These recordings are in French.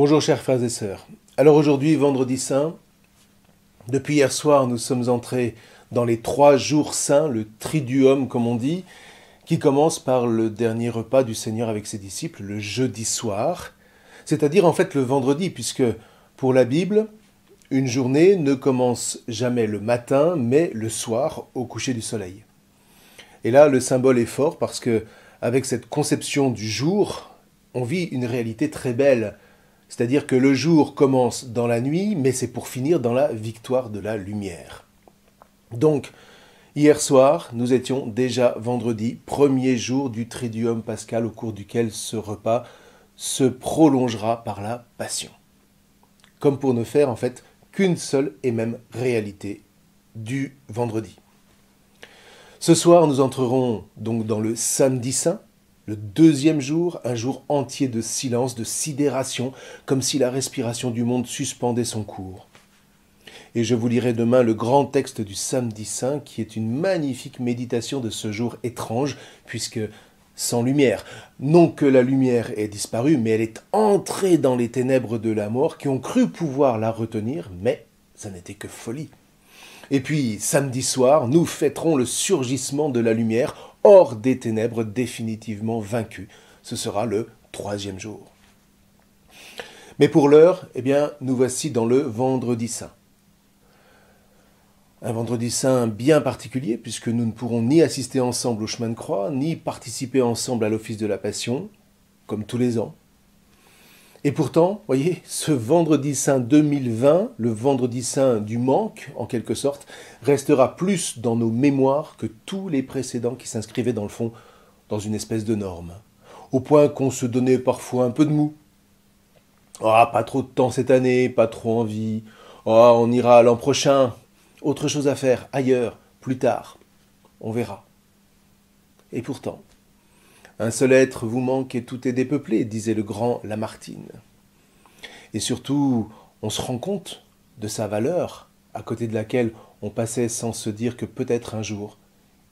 Bonjour chers frères et sœurs. Alors aujourd'hui, vendredi saint, depuis hier soir, nous sommes entrés dans les 3 jours saints, le triduum comme on dit, qui commence par le dernier repas du Seigneur avec ses disciples, le jeudi soir, c'est-à-dire en fait le vendredi, puisque pour la Bible, une journée ne commence jamais le matin, mais le soir, au coucher du soleil. Et là, le symbole est fort parce que, avec cette conception du jour, on vit une réalité très belle. C'est-à-dire que le jour commence dans la nuit, mais c'est pour finir dans la victoire de la lumière. Donc, hier soir, nous étions déjà vendredi, premier jour du Triduum pascal au cours duquel ce repas se prolongera par la Passion. Comme pour ne faire en fait qu'une seule et même réalité du vendredi. Ce soir, nous entrerons donc dans le samedi saint, le deuxième jour, un jour entier de silence, de sidération, comme si la respiration du monde suspendait son cours. Et je vous lirai demain le grand texte du samedi saint, qui est une magnifique méditation de ce jour étrange, puisque sans lumière. Non que la lumière ait disparu, mais elle est entrée dans les ténèbres de la mort, qui ont cru pouvoir la retenir, mais ça n'était que folie. Et puis, samedi soir, nous fêterons le surgissement de la lumière hors des ténèbres définitivement vaincues. Ce sera le 3e jour. Mais pour l'heure, eh bien, nous voici dans le vendredi saint. Un vendredi saint bien particulier, puisque nous ne pourrons ni assister ensemble au chemin de croix, ni participer ensemble à l'office de la Passion, comme tous les ans. Et pourtant, voyez, ce vendredi saint 2020, le vendredi saint du manque, en quelque sorte, restera plus dans nos mémoires que tous les précédents qui s'inscrivaient dans le fond dans une espèce de norme. Au point qu'on se donnait parfois un peu de mou. Ah, pas trop de temps cette année, pas trop envie. Ah, on ira l'an prochain. Autre chose à faire, ailleurs, plus tard. On verra. Et pourtant, un seul être vous manque et tout est dépeuplé, disait le grand Lamartine. Et surtout, on se rend compte de sa valeur, à côté de laquelle on passait sans se dire que peut-être un jour,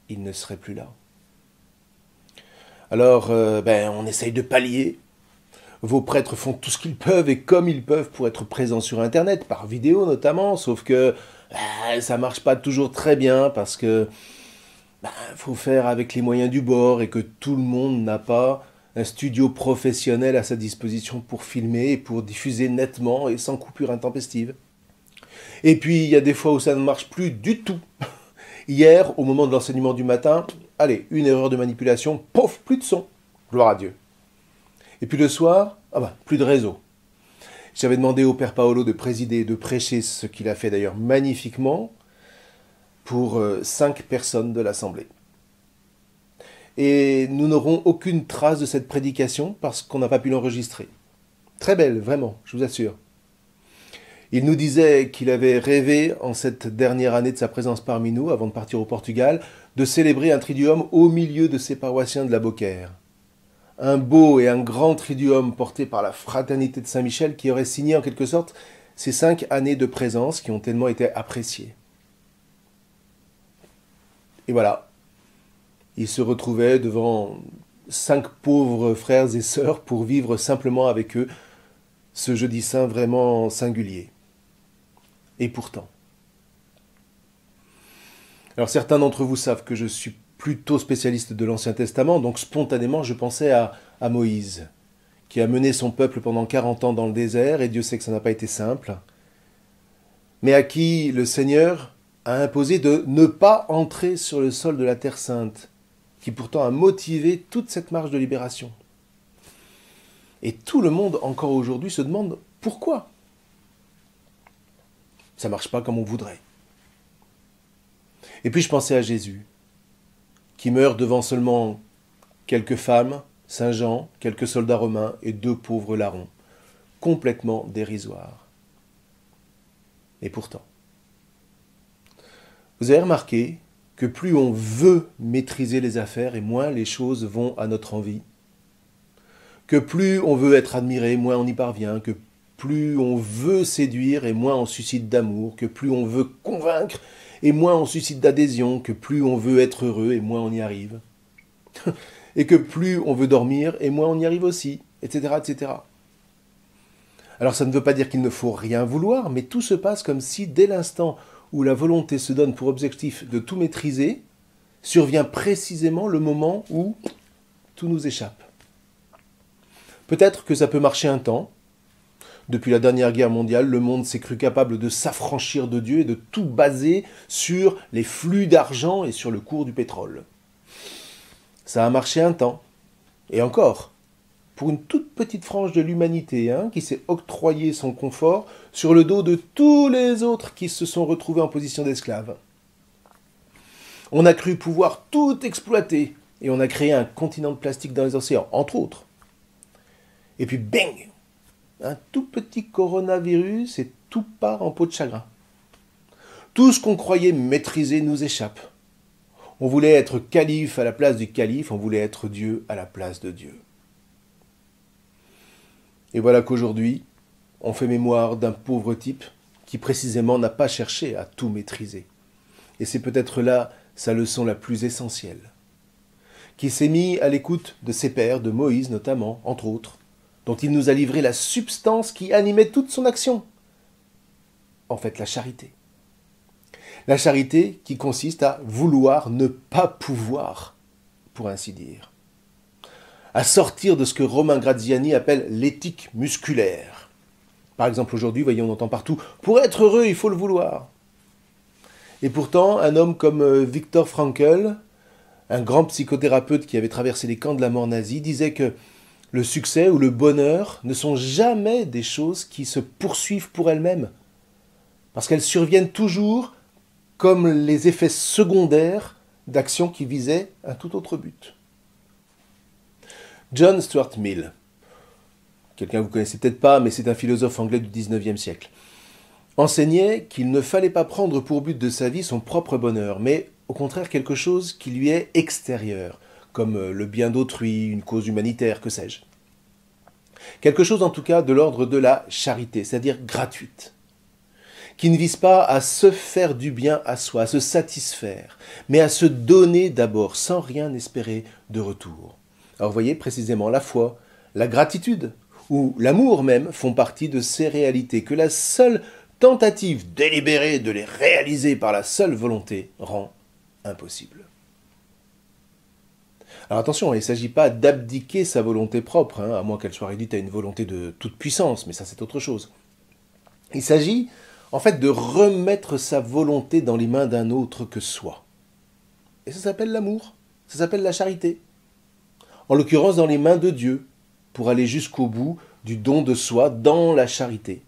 il ne serait plus là. Alors, on essaye de pallier. Vos prêtres font tout ce qu'ils peuvent et comme ils peuvent pour être présents sur Internet, par vidéo notamment, sauf que ça marche pas toujours très bien parce que faut faire avec les moyens du bord et que tout le monde n'a pas un studio professionnel à sa disposition pour filmer et pour diffuser nettement et sans coupure intempestive. Et puis, il y a des fois où ça ne marche plus du tout. Hier, au moment de l'enseignement du matin, allez, une erreur de manipulation, pouf, plus de son. Gloire à Dieu. Et puis le soir, plus de réseau. J'avais demandé au Père Paolo de présider et de prêcher, ce qu'il a fait d'ailleurs magnifiquement, pour 5 personnes de l'Assemblée. Et nous n'aurons aucune trace de cette prédication parce qu'on n'a pas pu l'enregistrer. Très belle, vraiment, je vous assure. Il nous disait qu'il avait rêvé, en cette dernière année de sa présence parmi nous, avant de partir au Portugal, de célébrer un triduum au milieu de ses paroissiens de la Beaucaire. Un beau et un grand triduum porté par la fraternité de Saint-Michel qui aurait signé en quelque sorte ces 5 années de présence qui ont tellement été appréciées. Et voilà, il se retrouvait devant 5 pauvres frères et sœurs pour vivre simplement avec eux ce jeudi saint vraiment singulier. Et pourtant. Alors certains d'entre vous savent que je suis plutôt spécialiste de l'Ancien Testament, donc spontanément je pensais à Moïse, qui a mené son peuple pendant 40 ans dans le désert, et Dieu sait que ça n'a pas été simple, mais à qui le Seigneur a imposé de ne pas entrer sur le sol de la Terre Sainte, qui pourtant a motivé toute cette marche de libération. Et tout le monde, encore aujourd'hui, se demande pourquoi ça ne marche pas comme on voudrait. Et puis je pensais à Jésus, qui meurt devant seulement quelques femmes, Saint Jean, quelques soldats romains et 2 pauvres larrons, complètement dérisoires. Et pourtant, vous avez remarqué que plus on veut maîtriser les affaires et moins les choses vont à notre envie, que plus on veut être admiré, moins on y parvient, que plus on veut séduire et moins on suscite d'amour, que plus on veut convaincre et moins on suscite d'adhésion, que plus on veut être heureux et moins on y arrive. Et que plus on veut dormir et moins on y arrive aussi, etc., etc. Alors ça ne veut pas dire qu'il ne faut rien vouloir, mais tout se passe comme si dès l'instant où la volonté se donne pour objectif de tout maîtriser, survient précisément le moment où tout nous échappe. Peut-être que ça peut marcher un temps. Depuis la dernière guerre mondiale, le monde s'est cru capable de s'affranchir de Dieu et de tout baser sur les flux d'argent et sur le cours du pétrole. Ça a marché un temps. Et encore, pour une toute petite frange de l'humanité qui s'est octroyé son confort sur le dos de tous les autres qui se sont retrouvés en position d'esclaves. On a cru pouvoir tout exploiter et on a créé un continent de plastique dans les océans, entre autres. Et puis bang, un tout petit coronavirus et tout part en peau de chagrin. Tout ce qu'on croyait maîtriser nous échappe. On voulait être calife à la place du calife, on voulait être Dieu à la place de Dieu. Et voilà qu'aujourd'hui, on fait mémoire d'un pauvre type qui précisément n'a pas cherché à tout maîtriser. Et c'est peut-être là sa leçon la plus essentielle. Qui s'est mis à l'écoute de ses pères, de Moïse notamment, entre autres, dont il nous a livré la substance qui animait toute son action. En fait, la charité. La charité qui consiste à vouloir ne pas pouvoir, pour ainsi dire. À sortir de ce que Romain Graziani appelle l'éthique musculaire. Par exemple, aujourd'hui, voyez, on entend partout « Pour être heureux, il faut le vouloir ». Et pourtant, un homme comme Viktor Frankl, un grand psychothérapeute qui avait traversé les camps de la mort nazie, disait que le succès ou le bonheur ne sont jamais des choses qui se poursuivent pour elles-mêmes, parce qu'elles surviennent toujours comme les effets secondaires d'actions qui visaient un tout autre but. John Stuart Mill, quelqu'un que vous ne connaissez peut-être pas, mais c'est un philosophe anglais du XIXe siècle, enseignait qu'il ne fallait pas prendre pour but de sa vie son propre bonheur, mais au contraire quelque chose qui lui est extérieur, comme le bien d'autrui, une cause humanitaire, que sais-je. Quelque chose en tout cas de l'ordre de la charité, c'est-à-dire gratuite, qui ne vise pas à se faire du bien à soi, à se satisfaire, mais à se donner d'abord, sans rien espérer de retour. Alors vous voyez, précisément, la foi, la gratitude, ou l'amour même, font partie de ces réalités que la seule tentative délibérée de les réaliser par la seule volonté rend impossible. Alors attention, il ne s'agit pas d'abdiquer sa volonté propre, à moins qu'elle soit réduite à une volonté de toute puissance, mais ça c'est autre chose. Il s'agit en fait de remettre sa volonté dans les mains d'un autre que soi. Et ça s'appelle l'amour, ça s'appelle la charité. En l'occurrence dans les mains de Dieu, pour aller jusqu'au bout du don de soi dans la charité.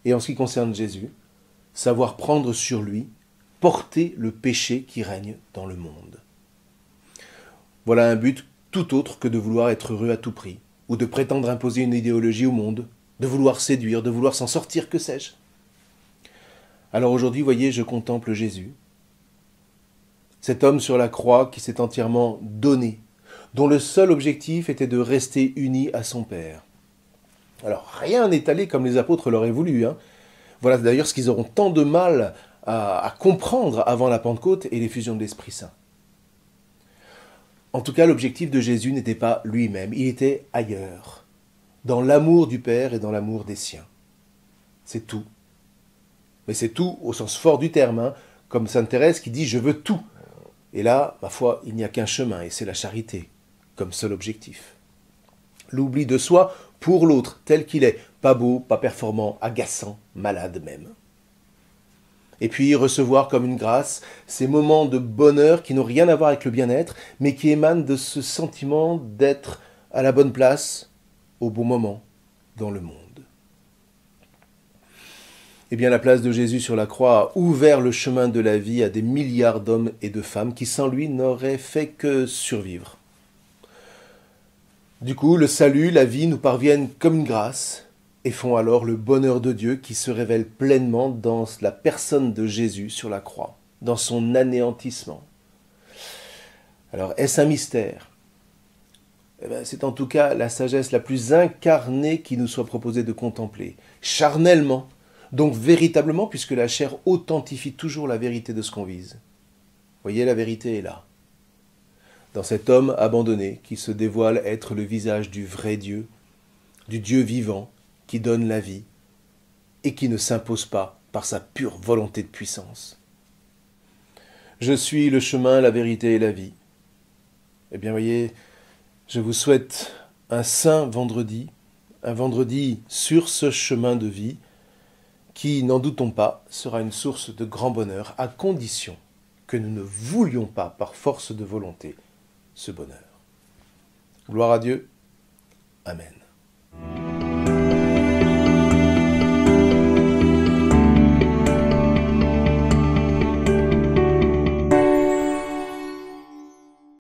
Et en ce qui concerne Jésus, savoir prendre sur lui, porter le péché qui règne dans le monde. Voilà un but tout autre que de vouloir être heureux à tout prix, ou de prétendre imposer une idéologie au monde, de vouloir séduire, de vouloir s'en sortir, que sais-je. Alors aujourd'hui, voyez, je contemple Jésus, cet homme sur la croix qui s'est entièrement donné, dont le seul objectif était de rester uni à son Père. Alors rien n'est allé comme les apôtres l'auraient voulu. Voilà d'ailleurs ce qu'ils auront tant de mal à comprendre avant la Pentecôte et l'effusion de l'Esprit Saint. En tout cas, l'objectif de Jésus n'était pas lui-même, il était ailleurs, dans l'amour du Père et dans l'amour des siens. C'est tout. Mais c'est tout au sens fort du terme, comme sainte Thérèse qui dit « je veux tout ». Et là, ma foi, il n'y a qu'un chemin, et c'est la charité, comme seul objectif. L'oubli de soi pour l'autre, tel qu'il est, pas beau, pas performant, agaçant, malade même. Et puis recevoir comme une grâce ces moments de bonheur qui n'ont rien à voir avec le bien-être, mais qui émanent de ce sentiment d'être à la bonne place, au bon moment, dans le monde. Eh bien, la place de Jésus sur la croix a ouvert le chemin de la vie à des milliards d'hommes et de femmes qui, sans lui, n'auraient fait que survivre. Du coup, le salut, la vie nous parviennent comme une grâce et font alors le bonheur de Dieu qui se révèle pleinement dans la personne de Jésus sur la croix, dans son anéantissement. Alors, est-ce un mystère ? C'est en tout cas la sagesse la plus incarnée qui nous soit proposée de contempler, charnellement, donc véritablement, puisque la chair authentifie toujours la vérité de ce qu'on vise. Voyez, la vérité est là. Dans cet homme abandonné qui se dévoile être le visage du vrai Dieu, du Dieu vivant, qui donne la vie et qui ne s'impose pas par sa pure volonté de puissance. Je suis le chemin, la vérité et la vie. Eh bien, voyez, je vous souhaite un saint vendredi, un vendredi sur ce chemin de vie qui, n'en doutons pas, sera une source de grand bonheur, à condition que nous ne voulions pas, par force de volonté, ce bonheur. Gloire à Dieu. Amen.